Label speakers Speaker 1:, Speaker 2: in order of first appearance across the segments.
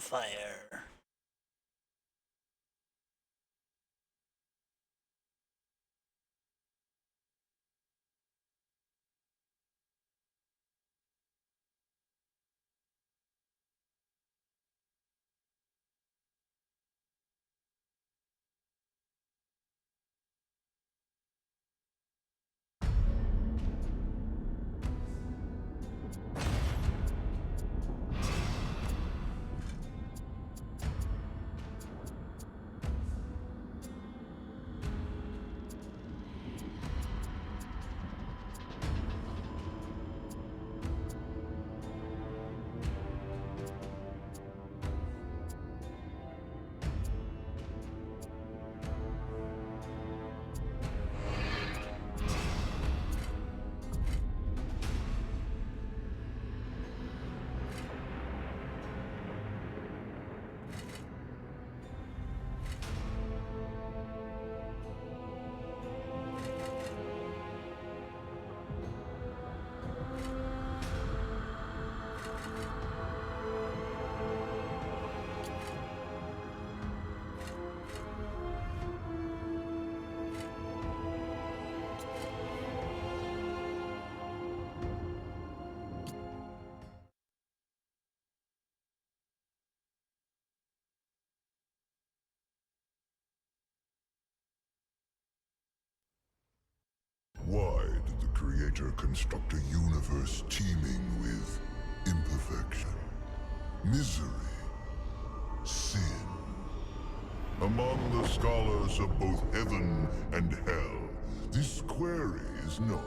Speaker 1: fire.
Speaker 2: Why did the Creator construct a universe teeming with imperfection, misery, sin? Among the scholars of both heaven and hell, this query is known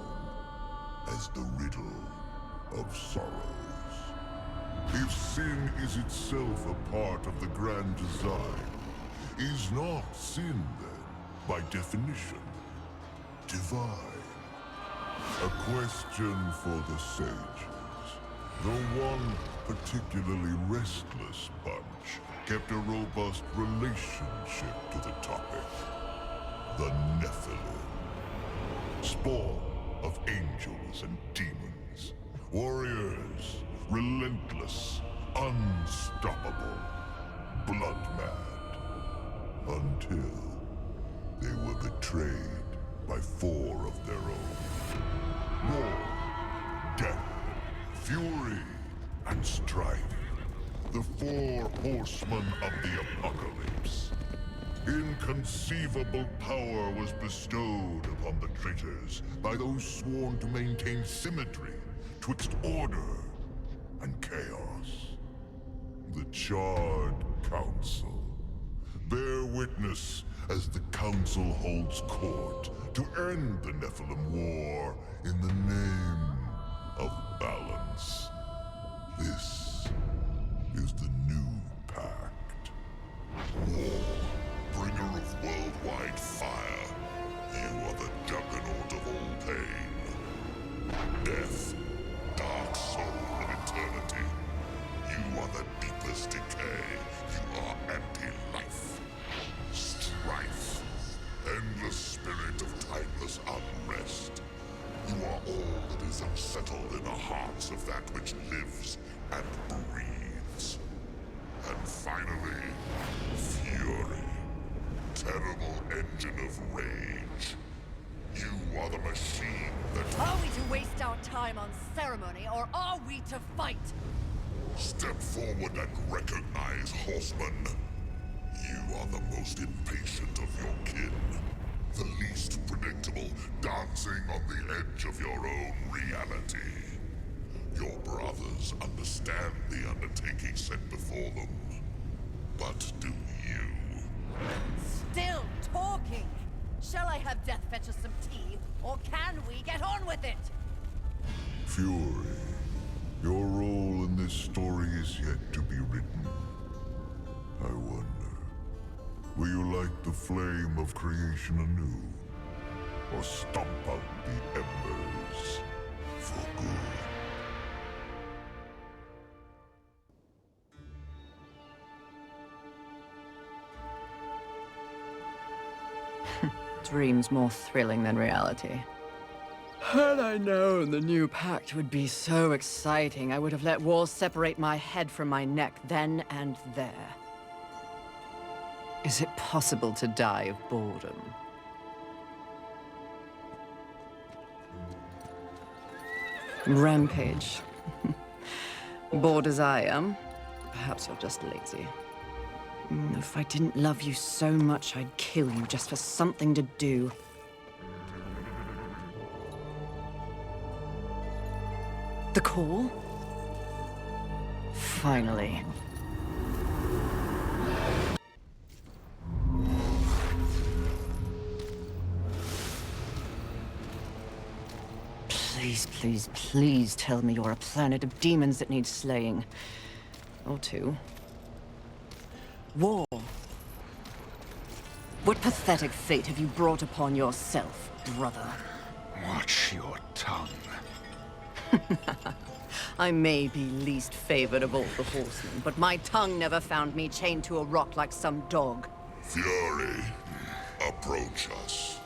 Speaker 2: as the riddle of sorrows. If sin is itself a part of the grand design, is not sin then, by definition, divine? A question for the sages. The one particularly restless bunch kept a robust relationship to the topic. The Nephilim. Spawn of angels and demons. Warriors, relentless, unstoppable, blood-mad. Until they were betrayed by four of their own. War, death, fury, and strife. The four horsemen of the apocalypse. Inconceivable power was bestowed upon the traitors by those sworn to maintain symmetry twixt order and chaos. The Charred Council. Bear witness as the Council holds court to end the Nephilim War in the name of balance. This is the new pact. War, bringer of worldwide fire. You are the juggernaut of all pain. Death, dark soul of eternity. You are the deepest decay. You are anti-life. Strife. Endless spirit of timeless unrest. You are all that is unsettled in the hearts of that which lives and breathes. And finally, fury. Terrible engine of rage. You are the machine that...
Speaker 3: Are we to waste our time on ceremony, or are we to fight?
Speaker 2: Step forward and recognize, horseman. You are the most impatient of your kin. The least predictable, dancing on the edge of your own reality. Your brothers understand the undertaking set before them. But do you?
Speaker 3: Still talking! Shall I have Death fetch us some tea, or can we get on with it?
Speaker 2: Fury, your role in this story is yet to be written. I wonder, will you light the flame of creation anew? Or stomp out the embers for good?
Speaker 4: Dreams more thrilling than reality.
Speaker 3: Had I known the new pact would be so exciting, I would have let walls separate my head from my neck then and there. Is it possible to die of boredom? Rampage. Bored as I am, perhaps you're just lazy. If I didn't love you so much, I'd kill you just for something to do. The call? Finally. Please, please, please tell me you're a planet of demons that needs slaying. Or two. War. What pathetic fate have you brought upon yourself, brother?
Speaker 1: Watch your tongue.
Speaker 3: I may be least favored of all the horsemen, but my tongue never found me chained to a rock like some dog.
Speaker 2: Fury, approach us.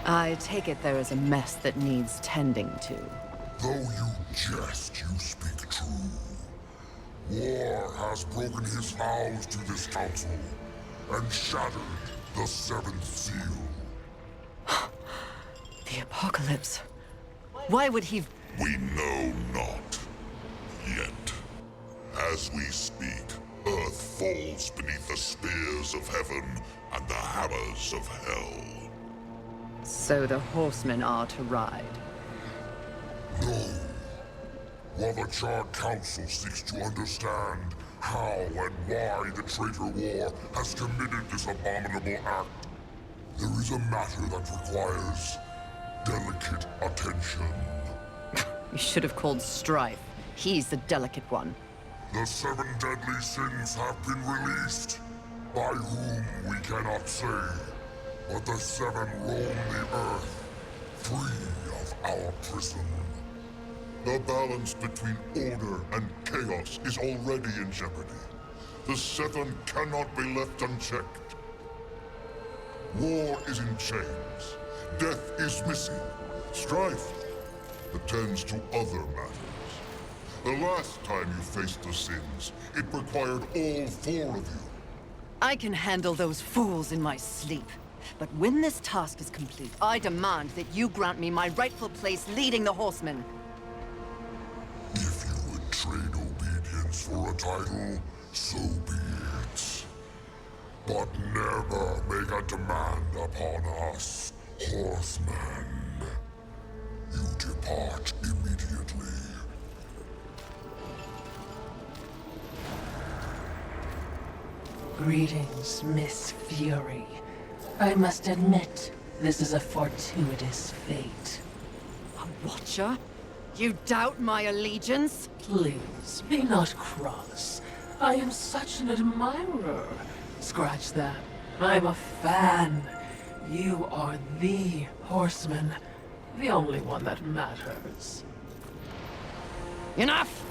Speaker 3: I take it there is a mess that needs tending to.
Speaker 2: Though you jest, you speak true. War has broken his vows to this council, and shattered the seventh seal.
Speaker 3: The apocalypse. Why would he...
Speaker 2: We know not. Yet. As we speak, Earth falls beneath the spears of heaven and the hammers of hell.
Speaker 3: So the horsemen are to ride.
Speaker 2: No. While the Charred Council seeks to understand how and why the traitor war has committed this abominable act, there is a matter that requires delicate attention.
Speaker 3: You should have called Strife. He's the delicate one.
Speaker 2: The 7 deadly sins have been released, by whom we cannot say, but the 7 roam the earth, free of our prison. The balance between order and chaos is already in jeopardy. The 7 cannot be left unchecked. War is in chains. Death is missing. Strife attends to other matters. The last time you faced the sins, it required all 4 of you.
Speaker 3: I can handle those fools in my sleep. But when this task is complete, I demand that you grant me my rightful place leading the horsemen.
Speaker 2: If you would trade obedience for a title, so be it. But never make a demand upon us, horsemen. You depart immediately.
Speaker 4: Greetings, Miss Fury. I must admit, this is a fortuitous fate.
Speaker 3: A watcher? You doubt my allegiance?
Speaker 4: Please, be not cross. I am such an admirer. Scratch that. I'm a fan. You are the horseman. The only one that matters.
Speaker 3: Enough!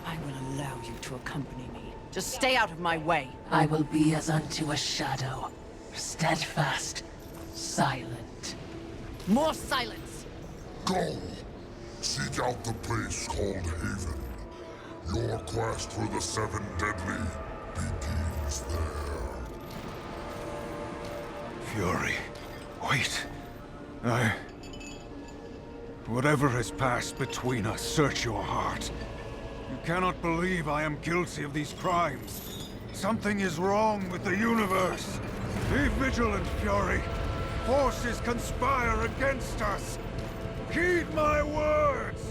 Speaker 3: I will allow you to accompany me. Just stay out of my way.
Speaker 4: I will be as unto a shadow. Steadfast. Silent.
Speaker 3: More silence!
Speaker 2: Go! Seek out the place called Haven. Your quest for the 7 deadly begins there.
Speaker 1: Fury, wait. Whatever has passed between us, search your heart. You cannot believe I am guilty of these crimes. Something is wrong with the universe. Be vigilant, Fury. Forces conspire against us. Heed my words!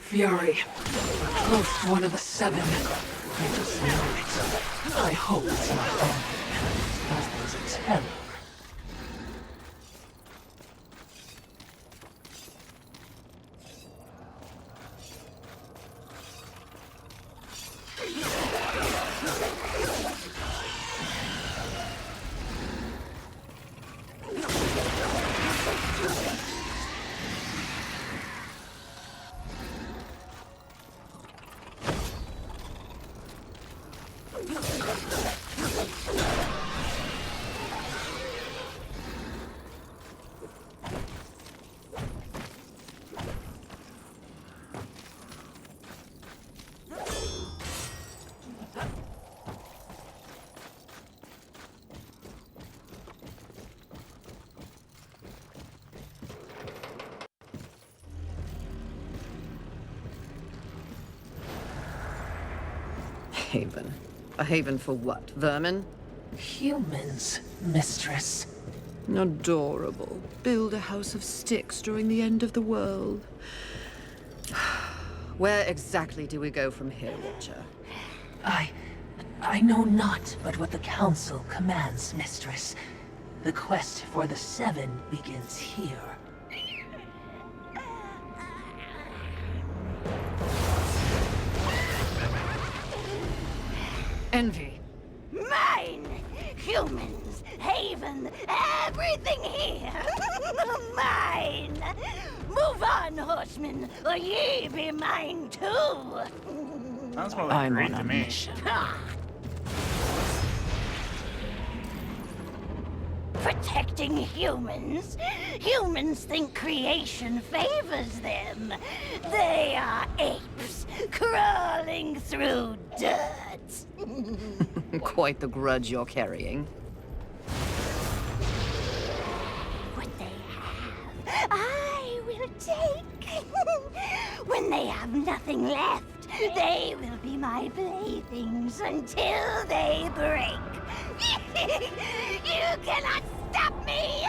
Speaker 4: Fury. Close to one of the seven. I just know it. I hope it's not ending. As there's a terror.
Speaker 3: Haven. A haven for what? Vermin?
Speaker 4: Humans, mistress.
Speaker 3: Adorable. Build a house of sticks during the end of the world. Where exactly do we go from here, Watcher?
Speaker 4: I know not but what the Council commands, mistress. The quest for the Seven begins here.
Speaker 3: Envy.
Speaker 5: Mine! Humans, Haven, everything here! Mine! Move on, horsemen, or ye be mine too!
Speaker 6: Sounds more like
Speaker 3: I'm
Speaker 6: greed
Speaker 3: on
Speaker 6: to
Speaker 3: a
Speaker 6: me.
Speaker 3: mission.
Speaker 5: Protecting humans? Humans think creation favors them. They are apes, crawling through dirt.
Speaker 3: Quite the grudge you're carrying.
Speaker 5: What they have, I will take. When they have nothing left, they will be my playthings until they break. You cannot stop me!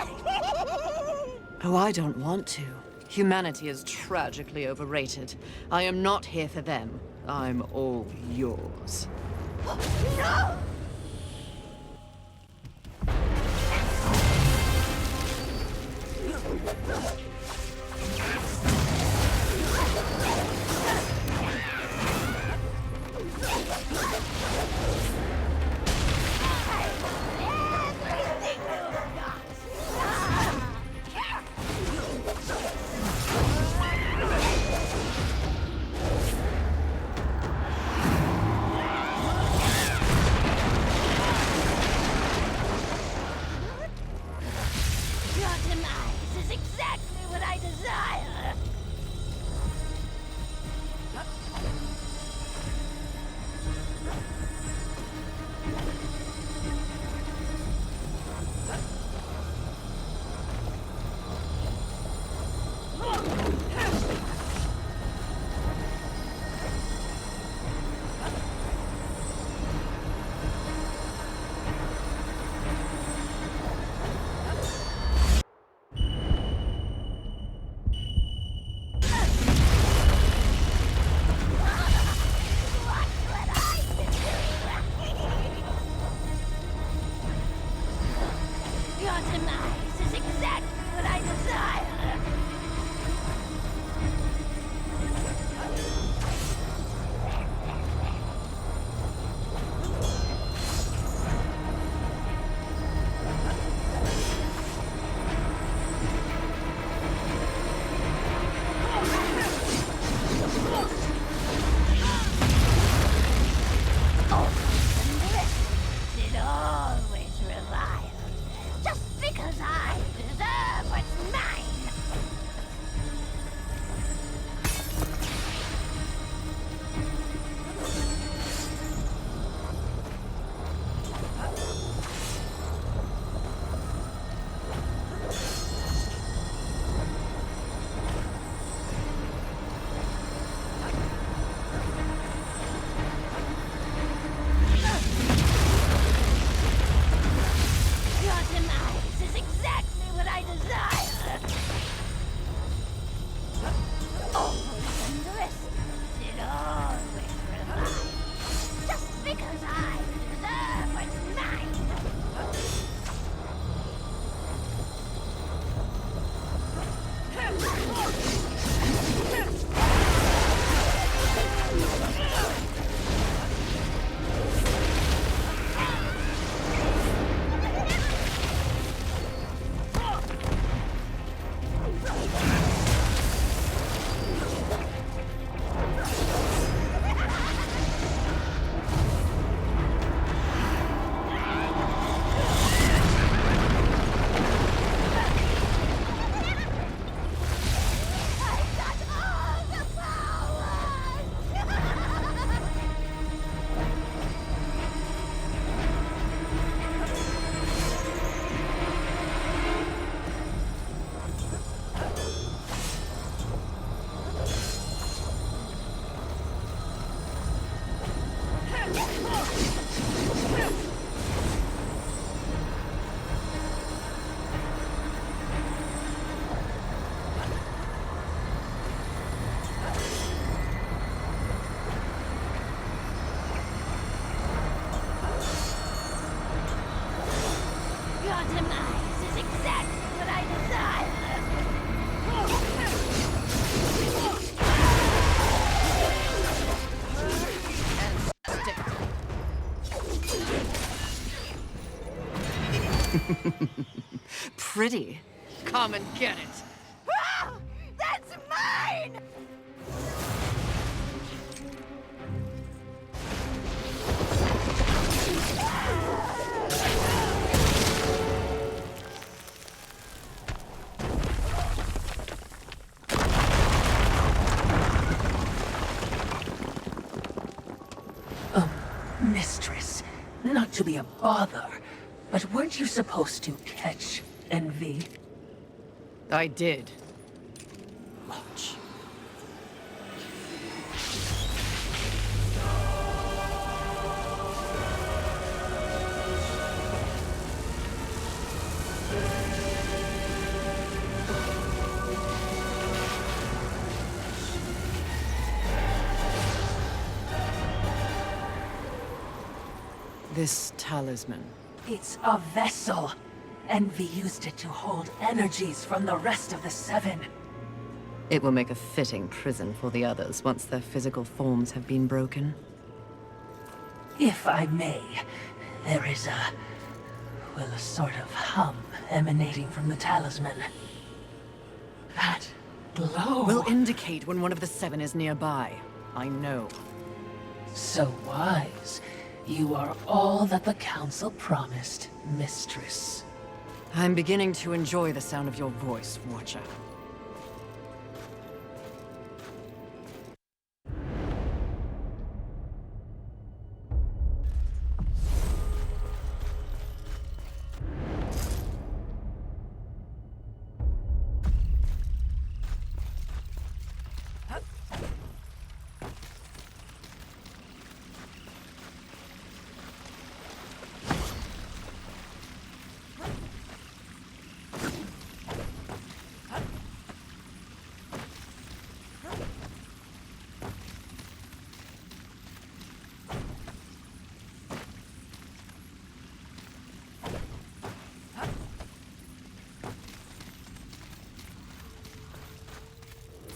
Speaker 3: Oh, I don't want to. Humanity is tragically overrated. I am not here for them. I'm all yours.
Speaker 5: No! Your demise is exactly
Speaker 3: pretty. Come and get it.
Speaker 5: Ah! That's mine!
Speaker 4: Mistress, not to be a bother, but weren't you supposed to catch Envy?
Speaker 3: I did. Watch. This talisman.
Speaker 4: It's a vessel. Envy used it to hold energies from the rest of the Seven.
Speaker 3: It will make a fitting prison for the others once their physical forms have been broken.
Speaker 4: If I may, there is a sort of hum emanating from the talisman. That glow.
Speaker 3: Will indicate when one of the Seven is nearby. I know.
Speaker 4: So wise. You are all that the Council promised, Mistress.
Speaker 3: I'm beginning to enjoy the sound of your voice, Watcher.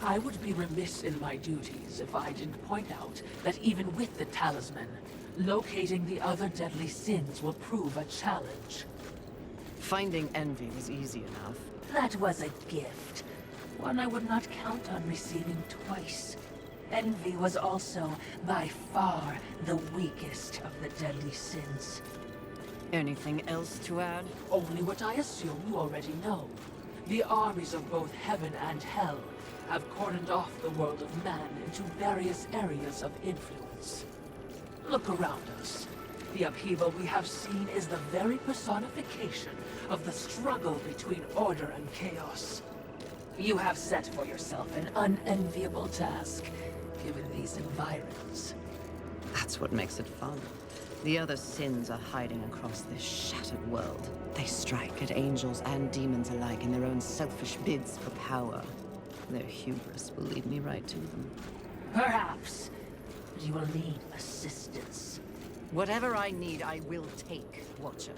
Speaker 4: I would be remiss in my duties if I didn't point out that even with the talisman, locating the other deadly sins will prove a challenge.
Speaker 3: Finding Envy was easy enough.
Speaker 4: That was a gift. One I would not count on receiving twice. Envy was also, by far, the weakest of the deadly sins.
Speaker 3: Anything else to add?
Speaker 4: Only what I assume you already know. The armies of both heaven and hell have cordoned off the world of man into various areas of influence. Look around us. The upheaval we have seen is the very personification of the struggle between order and chaos. You have set for yourself an unenviable task, given these environs.
Speaker 3: That's what makes it fun. The other sins are hiding across this shattered world. They strike at angels and demons alike in their own selfish bids for power. Their hubris will lead me right to them.
Speaker 4: Perhaps, but you will need assistance.
Speaker 3: Whatever I need, I will take, Watcher.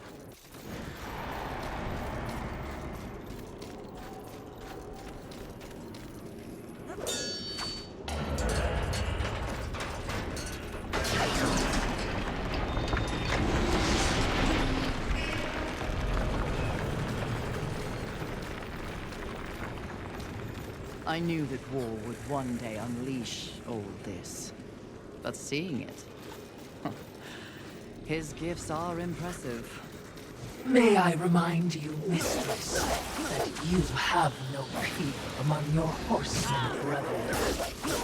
Speaker 3: I knew that war would one day unleash all this. But seeing it... his gifts are impressive.
Speaker 4: May I remind you, Mistress, that you have no peer among your horsemen brethren.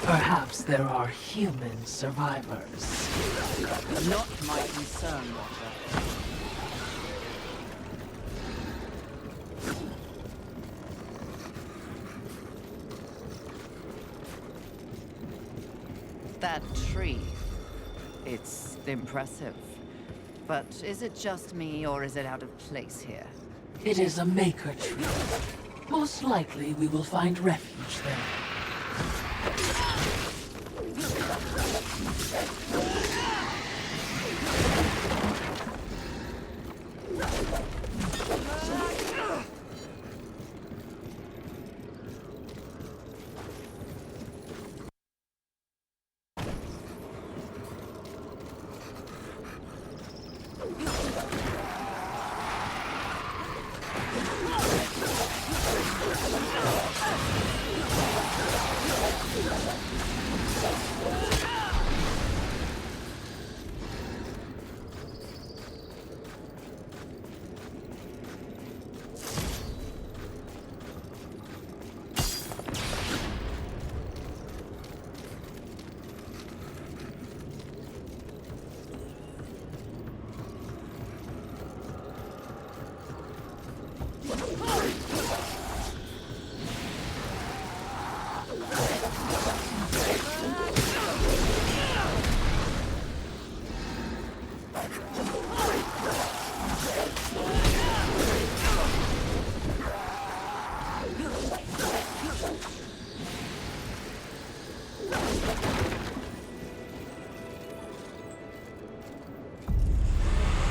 Speaker 4: Perhaps there are human survivors.
Speaker 3: Not my concern, Watcher. That tree. It's impressive. But is it just me, or is it out of place here?
Speaker 4: It is a maker tree. Most likely we will find refuge there.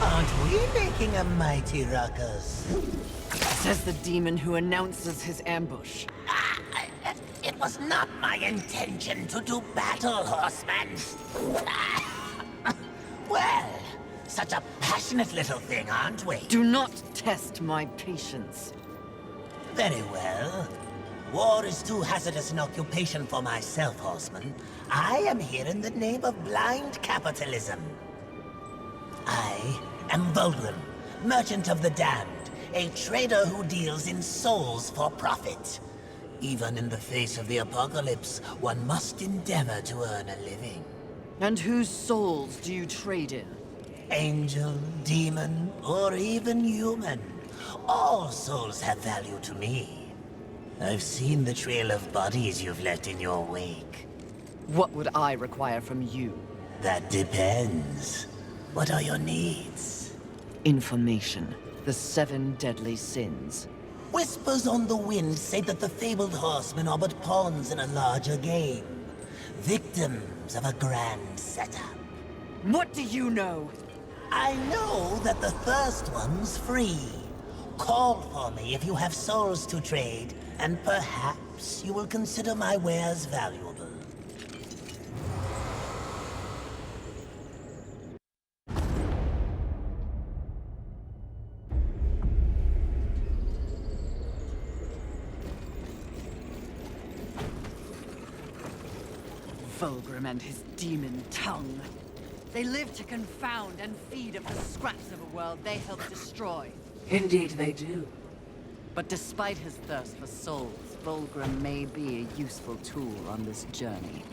Speaker 6: Aren't we making a mighty ruckus?
Speaker 3: Says the demon who announces his ambush.
Speaker 6: It was not my intention to do battle, horseman. Well, such a passionate little thing, aren't we?
Speaker 3: Do not test my patience.
Speaker 6: Very well. War is too hazardous an occupation for myself, horseman. I am here in the name of blind capitalism. I am Volgrim, merchant of the damned, a trader who deals in souls for profit. Even in the face of the apocalypse, one must endeavor to earn a living.
Speaker 3: And whose souls do you trade in?
Speaker 6: Angel, demon, or even human. All souls have value to me. I've seen the trail of bodies you've left in your wake.
Speaker 3: What would I require from you?
Speaker 6: That depends. What are your needs?
Speaker 3: Information. The 7 deadly sins.
Speaker 6: Whispers on the wind say that the fabled horsemen are but pawns in a larger game. Victims of a grand setup.
Speaker 3: What do you know?
Speaker 6: I know that the first one's free. Call for me if you have souls to trade, and perhaps you will consider my wares valuable.
Speaker 3: Fulgrim and his demon tongue. They live to confound and feed up the scraps of a world they help destroy.
Speaker 4: Indeed they do.
Speaker 3: But despite his thirst for souls, Fulgrim may be a useful tool on this journey.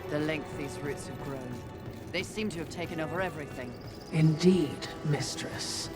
Speaker 3: The length these roots have grown. They seem to have taken over everything.
Speaker 4: Indeed, mistress.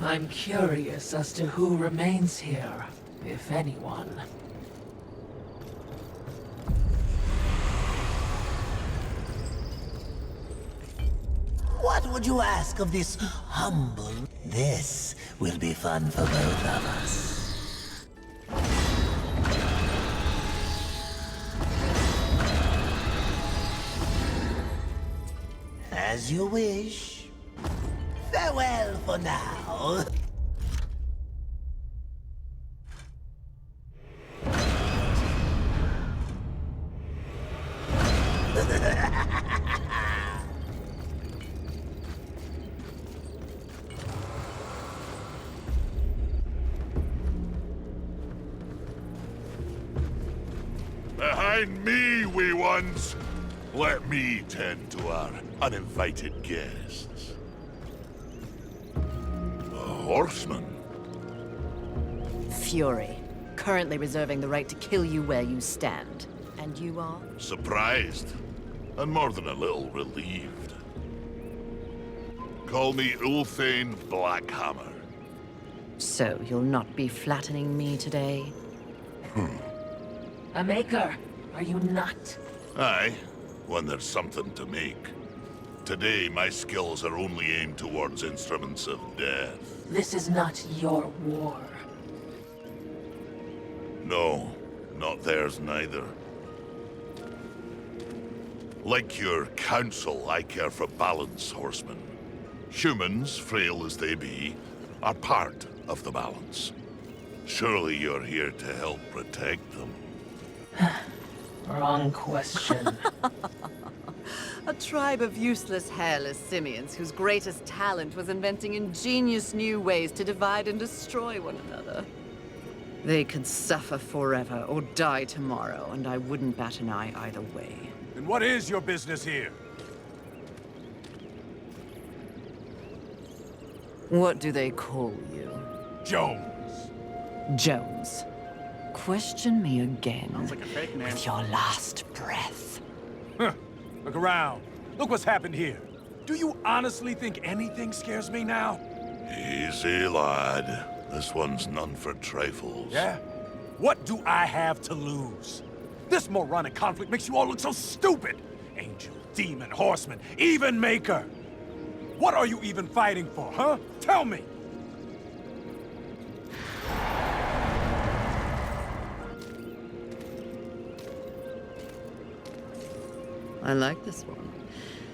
Speaker 4: I'm curious as to who remains here, if anyone.
Speaker 6: What would you ask of this humble? This will be fun for both of us. As you wish. Farewell for now.
Speaker 2: Behind me, wee ones! Let me tend to our uninvited guests. Horseman.
Speaker 3: Fury, currently reserving the right to kill you where you stand. And you are?
Speaker 2: Surprised, and more than a little relieved. Call me Ulthane Blackhammer.
Speaker 3: So you'll not be flattening me today?
Speaker 4: A maker, are you not?
Speaker 2: Aye, when there's something to make. Today, my skills are only aimed towards instruments of death.
Speaker 4: This is not your war.
Speaker 2: No, not theirs neither. Like your council, I care for balance, Horseman. Humans, frail as they be, are part of the balance. Surely you're here to help protect them.
Speaker 4: Wrong question.
Speaker 3: A tribe of useless, hairless simians whose greatest talent was inventing ingenious new ways to divide and destroy one another. They could suffer forever or die tomorrow, and I wouldn't bat an eye either way.
Speaker 7: And what is your business here?
Speaker 3: What do they call you?
Speaker 7: Jones.
Speaker 3: Jones. Question me again.
Speaker 7: Sounds like a fake name.
Speaker 3: With your last breath.
Speaker 7: Look around. Look what's happened here. Do you honestly think anything scares me now?
Speaker 2: Easy, lad. This one's none for trifles.
Speaker 7: Yeah? What do I have to lose? This moronic conflict makes you all look so stupid. Angel, demon, horseman, even maker. What are you even fighting for, huh? Tell me!
Speaker 3: I like this one.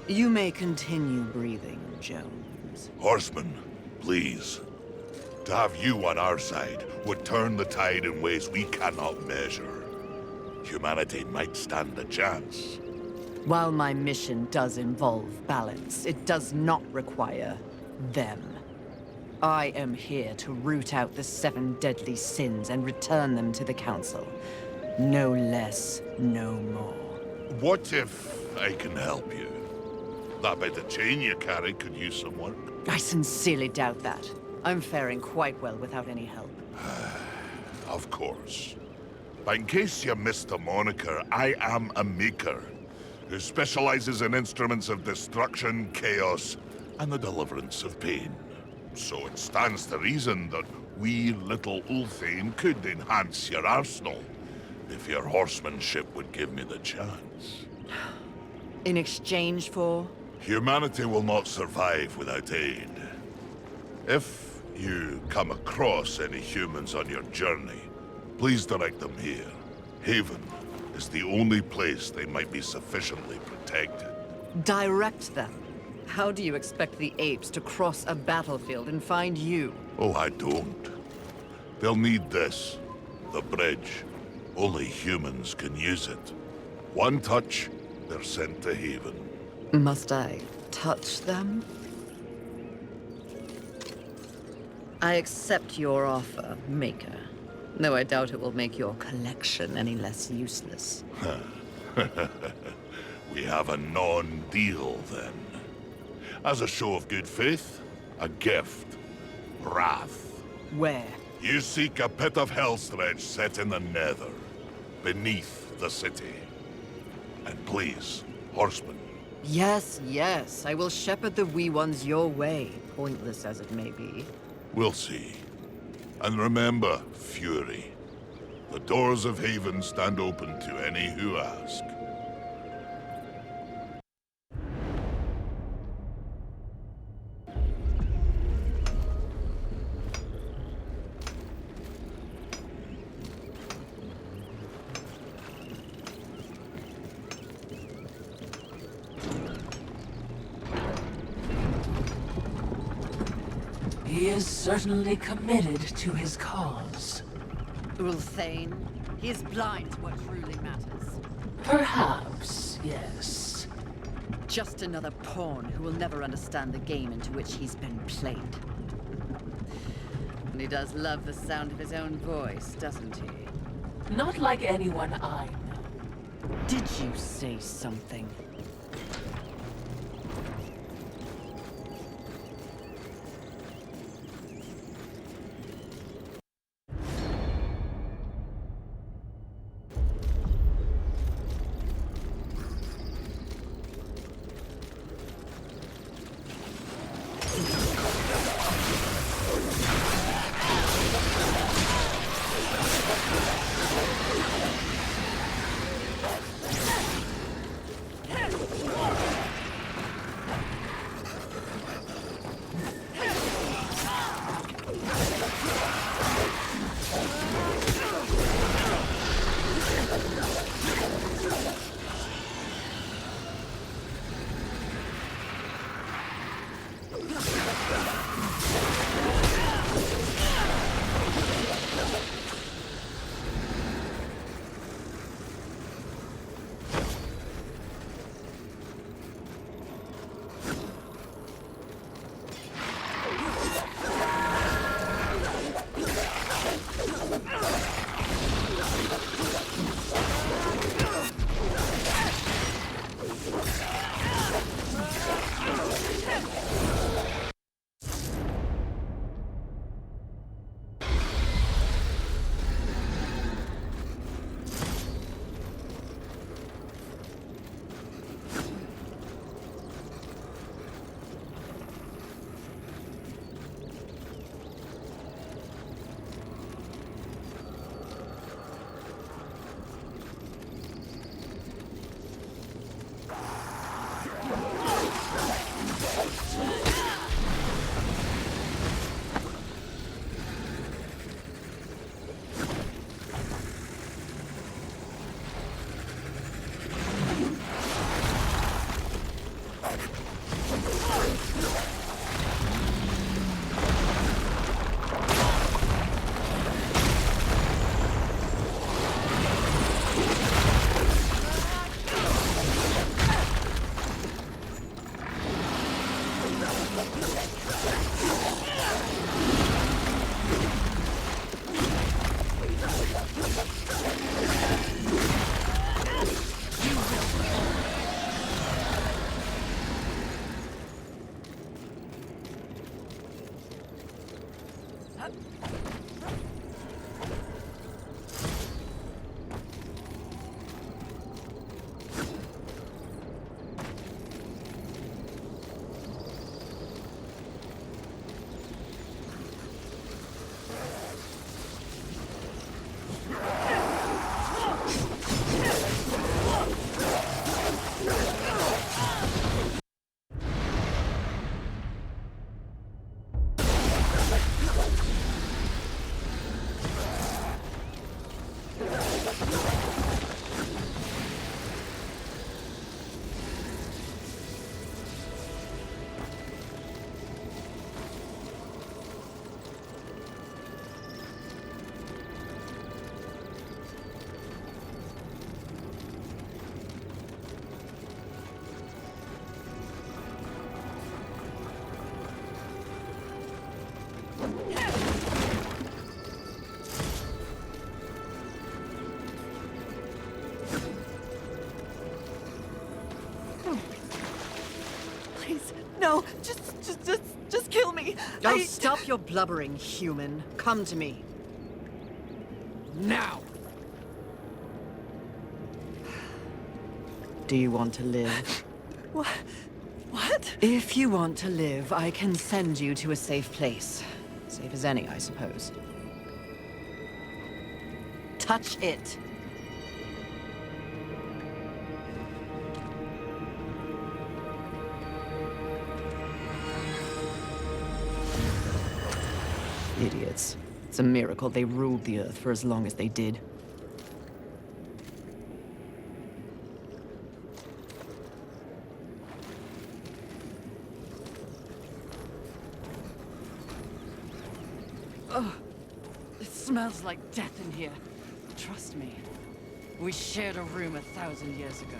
Speaker 3: You may continue breathing, Jones.
Speaker 2: Horseman, please. To have you on our side would turn the tide in ways we cannot measure. Humanity might stand a chance.
Speaker 3: While my mission does involve balance, it does not require them. I am here to root out the 7 deadly sins and return them to the Council. No less, no more.
Speaker 2: What if I can help you? That bit of chain you carry could use some work.
Speaker 3: I sincerely doubt that. I'm faring quite well without any help.
Speaker 2: Of course. But in case you missed the moniker, I am a maker who specializes in instruments of destruction, chaos, and the deliverance of pain. So it stands to reason that we little Ulthane could enhance your arsenal if your horsemanship would give me the chance.
Speaker 3: In exchange for?
Speaker 2: Humanity will not survive without aid. If you come across any humans on your journey, please direct them here. Haven is the only place they might be sufficiently protected.
Speaker 3: Direct them? How do you expect the apes to cross a battlefield and find you?
Speaker 2: Oh, I don't. They'll need this. The bridge. Only humans can use it. One touch, they're sent to Haven.
Speaker 3: Must I touch them? I accept your offer, Maker. Though I doubt it will make your collection any less useless.
Speaker 2: We have a non-deal, then. As a show of good faith, a gift. Wrath.
Speaker 3: Where?
Speaker 2: You seek a pit of hellstretch set in the nether, beneath the city. And please, horsemen.
Speaker 3: Yes, yes. I will shepherd the wee ones your way, pointless as it may be.
Speaker 2: We'll see. And remember, Fury. The doors of Haven stand open to any who ask.
Speaker 4: He is certainly committed to his cause.
Speaker 3: Ulthane, he is blind to what truly matters.
Speaker 4: Perhaps, yes.
Speaker 3: Just another pawn who will never understand the game into which he's been played. And he does love the sound of his own voice, doesn't he?
Speaker 4: Not like anyone I know.
Speaker 3: Did you say something?
Speaker 8: No, just kill me.
Speaker 3: Oh, stop your blubbering, human. Come to me. Now! Do you want to live?
Speaker 8: What?
Speaker 3: If you want to live, I can send you to a safe place. Safe as any, I suppose. Touch it. Idiots. It's a miracle they ruled the Earth for as long as they did. Oh, it smells like death in here. Trust me. We shared a room 1,000 years ago.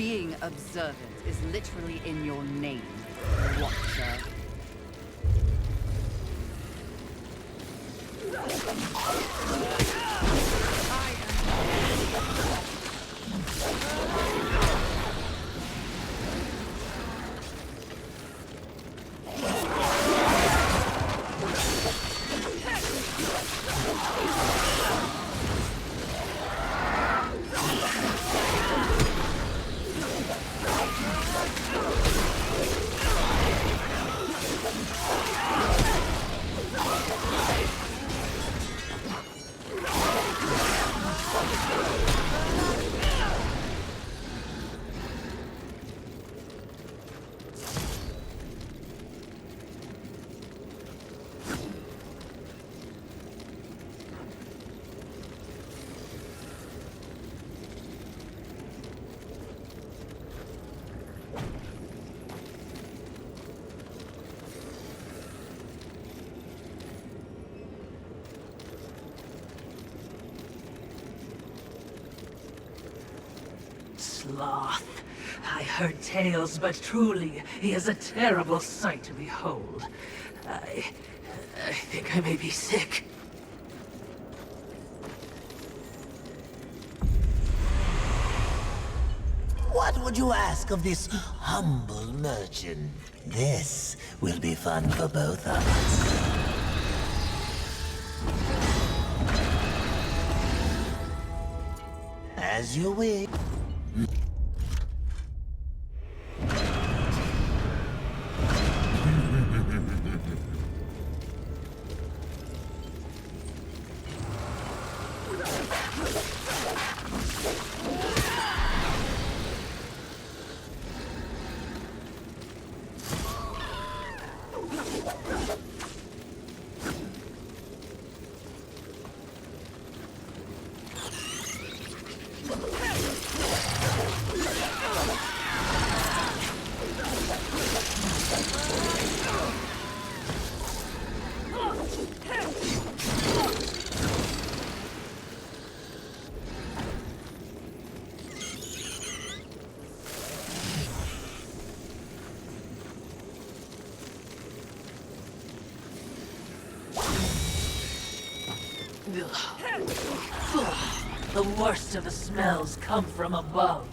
Speaker 3: Being observant is literally in your name, Watcher.
Speaker 4: Sloth. I heard tales, but truly, he is a terrible sight to behold. I think I may be sick.
Speaker 6: What would you ask of this humble merchant? This will be fun for both of us. As you wish.
Speaker 4: The worst of the smells come from above.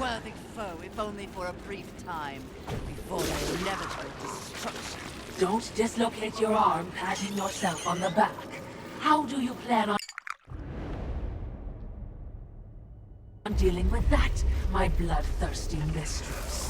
Speaker 9: unworthy foe, if only for a brief time, before their inevitable destruction.
Speaker 4: Don't dislocate your arm patting yourself on the back. How do you plan on dealing with that, my bloodthirsty mistress?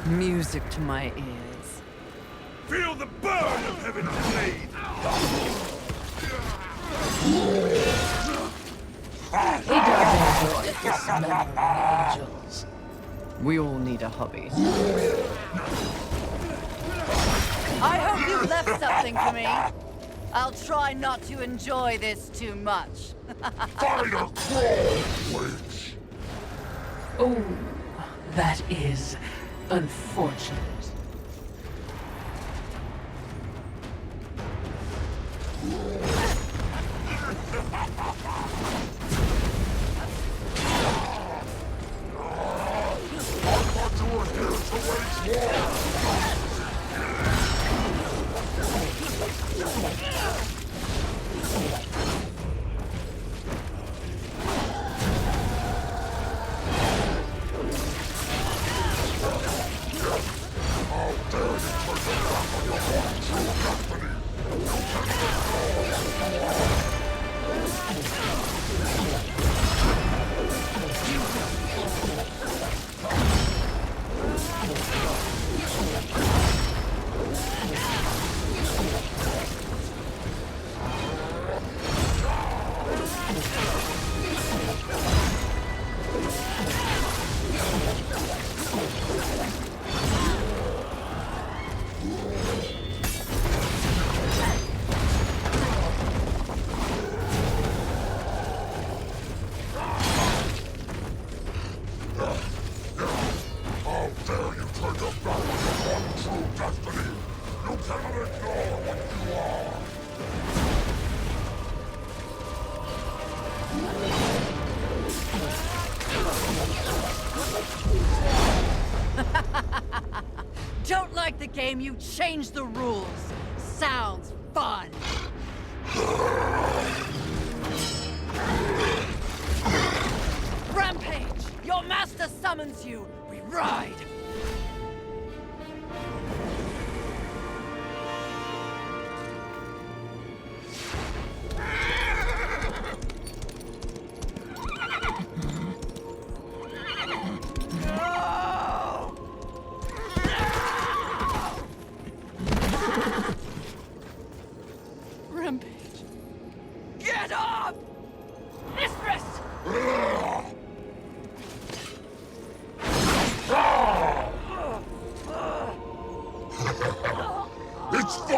Speaker 9: Music to my ears.
Speaker 7: Feel the burn of heaven's blade!
Speaker 4: He does enjoy dismembering angels.
Speaker 3: We all need a hobby.
Speaker 9: I hope you left something for me. I'll try not to enjoy this too much.
Speaker 2: Final crawl, witch!
Speaker 4: Oh, that is unfortunate.
Speaker 9: Don't like the game, you changed the rules. Sounds fun. Rampage! Your master summons you. We ride.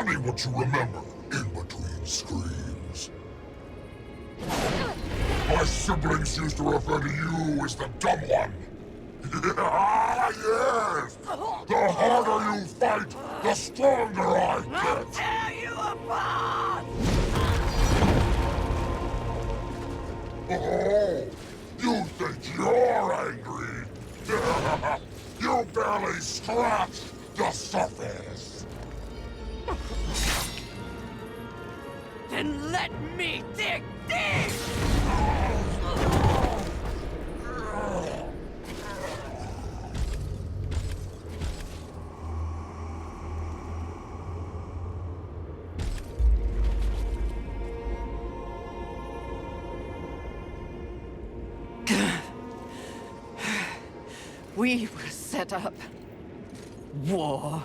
Speaker 2: funny what you remember in between screams. My siblings used to refer to you as the dumb one. Yes! The harder you fight, the stronger I get!
Speaker 9: Tear you apart!
Speaker 2: Oh, you think you're angry? You barely scratched the surface!
Speaker 9: Then let me dig deep! We were set up. War.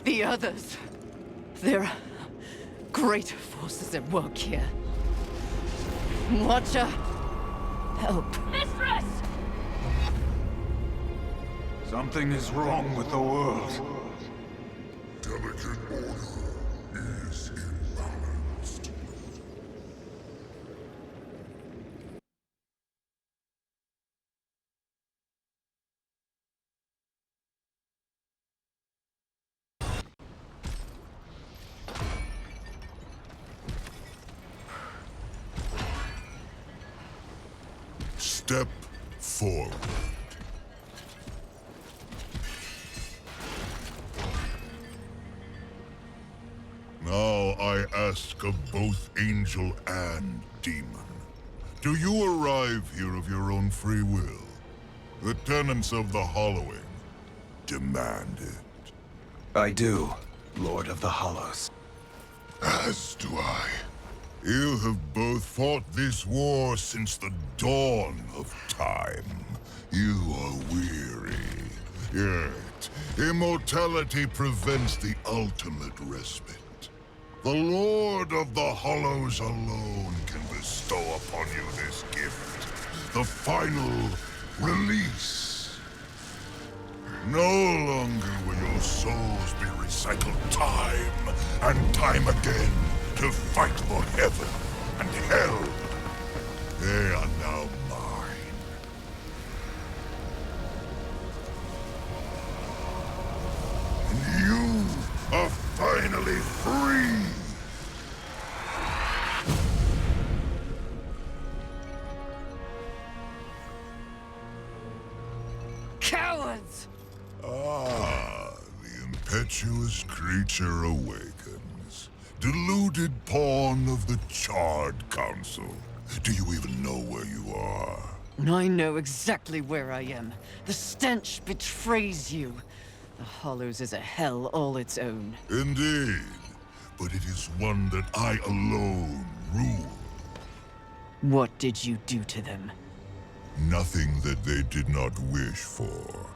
Speaker 9: The others. There are greater forces at work here. Watcher, help. Mistress!
Speaker 1: Something is wrong with the world.
Speaker 2: Delicate order is imbalanced. Step forward. Now I ask of both angel and demon. Do you arrive here of your own free will? The tenets of the Hollowing demand it.
Speaker 1: I do, Lord of the Hollows.
Speaker 2: As do I. You have both fought this war since the dawn of time. You are weary. Yet, immortality prevents the ultimate respite. The Lord of the Hollows alone can bestow upon you this gift. The final release. No longer will your souls be recycled time and time again to fight for heaven and hell. They are now mine. And you are finally free!
Speaker 9: Cowards!
Speaker 2: Ah, the impetuous creature awakens. Deluded pawn of the Charred Council. Do you even know where you are?
Speaker 9: I know exactly where I am. The stench betrays you. The Hollows is a hell all its own.
Speaker 2: Indeed. But it is one that I alone rule.
Speaker 9: What did you do to them?
Speaker 2: Nothing that they did not wish for.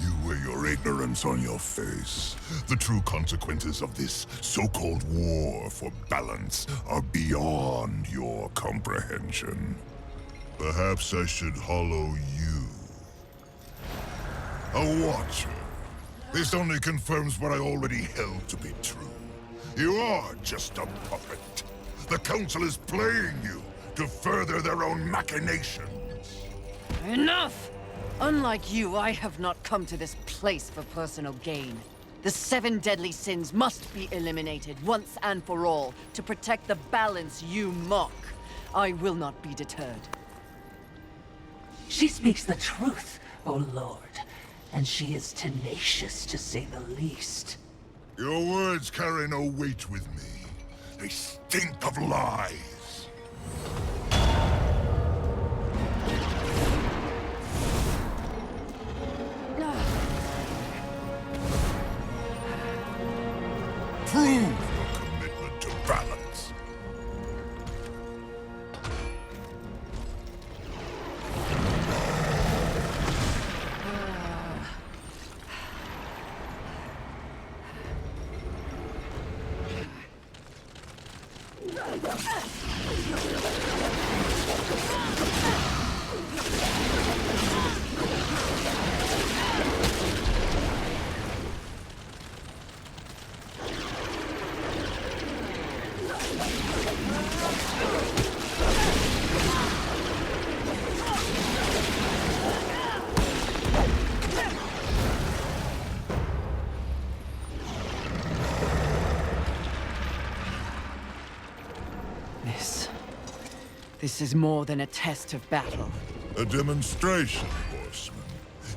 Speaker 2: You wear your ignorance on your face. The true consequences of this so-called war for balance are beyond your comprehension. Perhaps I should hollow you. A watcher. This only confirms what I already held to be true. You are just a puppet. The Council is playing you to further their own machinations.
Speaker 9: Enough! Unlike you, I have not come to this place for personal gain. The 7 deadly sins must be eliminated once and for all to protect the balance you mock. I will not be deterred.
Speaker 4: She speaks the truth, O Lord, and she is tenacious to say the least.
Speaker 2: Your words carry no weight with me. They stink of lies. Prove your commitment to balance.
Speaker 9: This is more than a test of battle.
Speaker 2: A demonstration, horseman.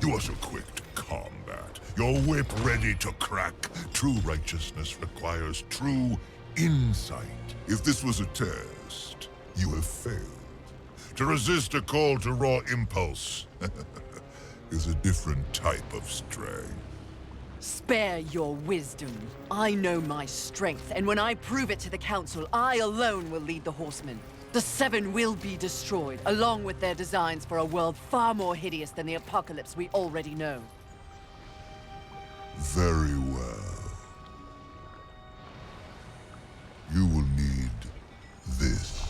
Speaker 2: You are so quick to combat. Your whip ready to crack. True righteousness requires true insight. If this was a test, you have failed. To resist a call to raw impulse is a different type of strength.
Speaker 9: Spare your wisdom. I know my strength, and when I prove it to the Council, I alone will lead the Horsemen. The Seven will be destroyed, along with their designs for a world far more hideous than the apocalypse we already know.
Speaker 2: Very well. You will need this.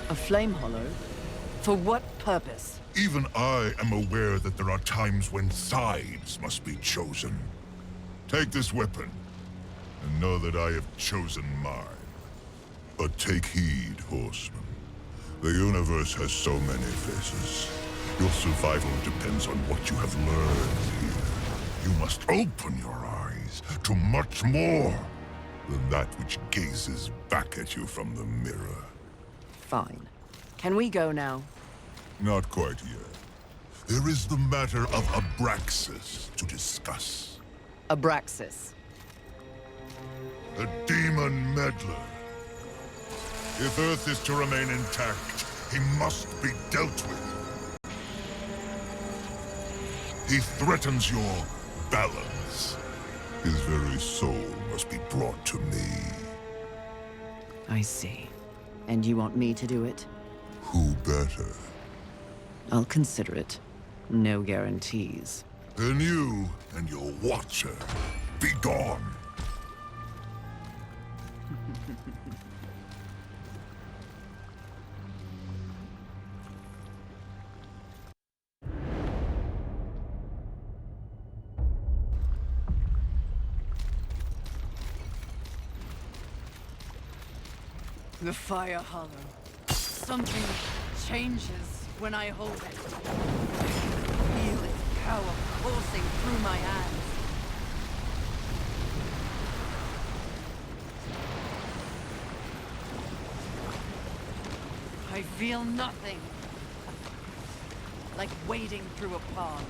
Speaker 9: A flame hollow? For what purpose?
Speaker 2: Even I am aware that there are times when sides must be chosen. Take this weapon, and know that I have chosen mine. But take heed, horseman. The universe has so many faces. Your survival depends on what you have learned here. You must open your eyes to much more than that which gazes back at you from the mirror.
Speaker 9: Fine. Can we go now?
Speaker 2: Not quite yet. There is the matter of Abraxas to discuss.
Speaker 9: Abraxas.
Speaker 2: A demon meddler. If Earth is to remain intact, he must be dealt with. He threatens your balance. His very soul must be brought to me.
Speaker 9: I see. And you want me to do it?
Speaker 2: Who better?
Speaker 9: I'll consider it. No guarantees.
Speaker 2: Then you and your watcher, be gone.
Speaker 9: The Fire Hollow. Something changes when I hold it. Feel its power coursing through my hands. I feel nothing. Like wading through a pond.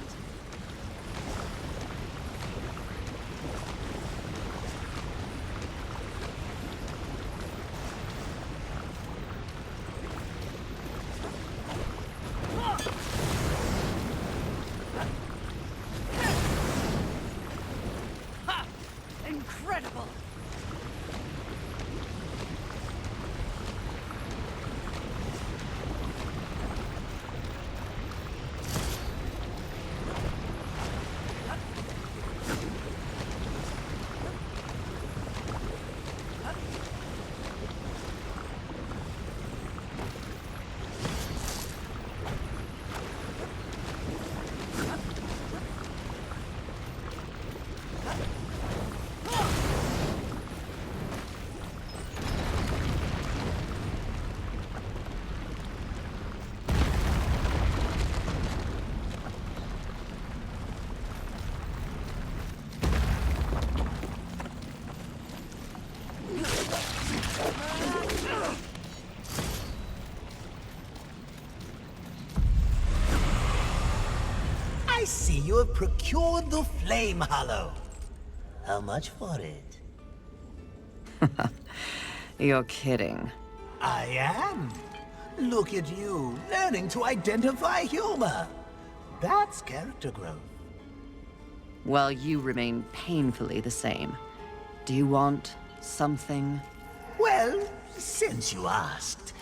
Speaker 9: Incredible!
Speaker 6: I see you have procured the Flame Hollow. How much for it?
Speaker 9: You're kidding.
Speaker 6: I am. Look at you, learning to identify humor. That's character growth.
Speaker 9: While you remain painfully the same. Do you want something?
Speaker 6: Well, since you asked,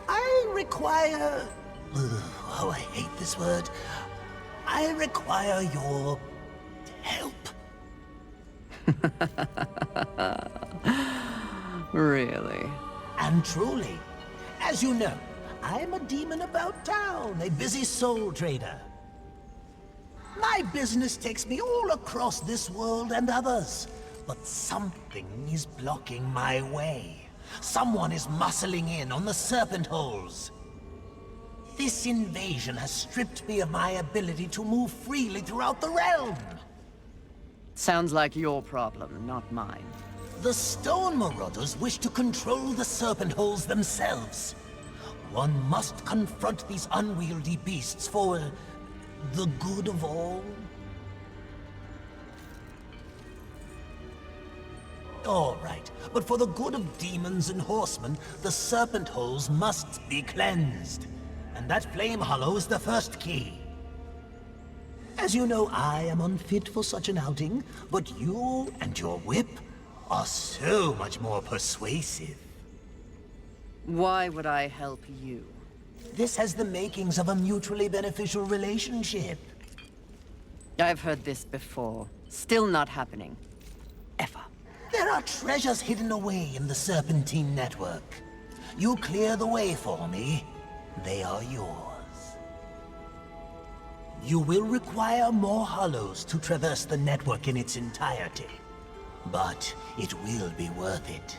Speaker 6: I require... Oh, I hate this word. I require your help.
Speaker 9: Really?
Speaker 6: And truly, as you know, I'm a demon about town, a busy soul trader. My business takes me all across this world and others, but something is blocking my way. Someone is muscling in on the serpent holes. This invasion has stripped me of my ability to move freely throughout the realm.
Speaker 9: Sounds like your problem, not mine.
Speaker 6: The Stone Marauders wish to control the Serpent Holes themselves. One must confront these unwieldy beasts for the good of all. All right, but for the good of demons and horsemen, the Serpent Holes must be cleansed. And that Flame Hollow is the first key. As you know, I am unfit for such an outing, but you and your whip are so much more persuasive.
Speaker 9: Why would I help you?
Speaker 6: This has the makings of a mutually beneficial relationship.
Speaker 9: I've heard this before. Still not happening. Ever.
Speaker 6: There are treasures hidden away in the Serpentine network. You clear the way for me, they are yours. You will require more hollows to traverse the network in its entirety, but it will be worth it.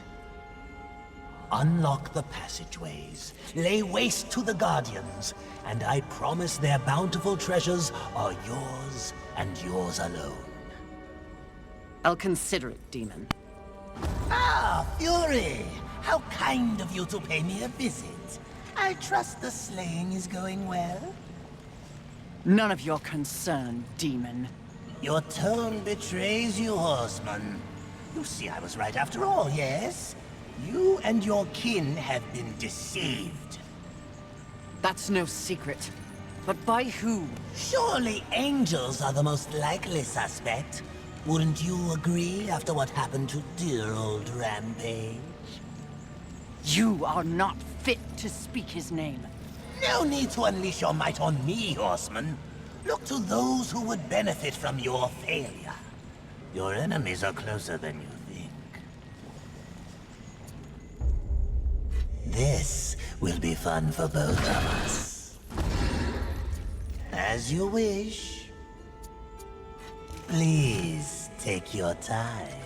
Speaker 6: Unlock the passageways, lay waste to the Guardians, and I promise their bountiful treasures are yours and yours alone.
Speaker 9: I'll consider it, Demon.
Speaker 6: Ah, Fury! How kind of you to pay me a visit. I trust the slaying is going well?
Speaker 9: None of your concern, Demon.
Speaker 6: Your tone betrays you, Horseman. You see I was right after all, yes? You and your kin have been deceived.
Speaker 9: That's no secret. But by who?
Speaker 6: Surely angels are the most likely suspect. Wouldn't you agree after what happened to dear old Rampage?
Speaker 9: You are not fit to speak his name.
Speaker 6: No need to unleash your might on me, Horseman. Look to those who would benefit from your failure. Your enemies are closer than you think. This will be fun for both of us. As you wish. Please take your time.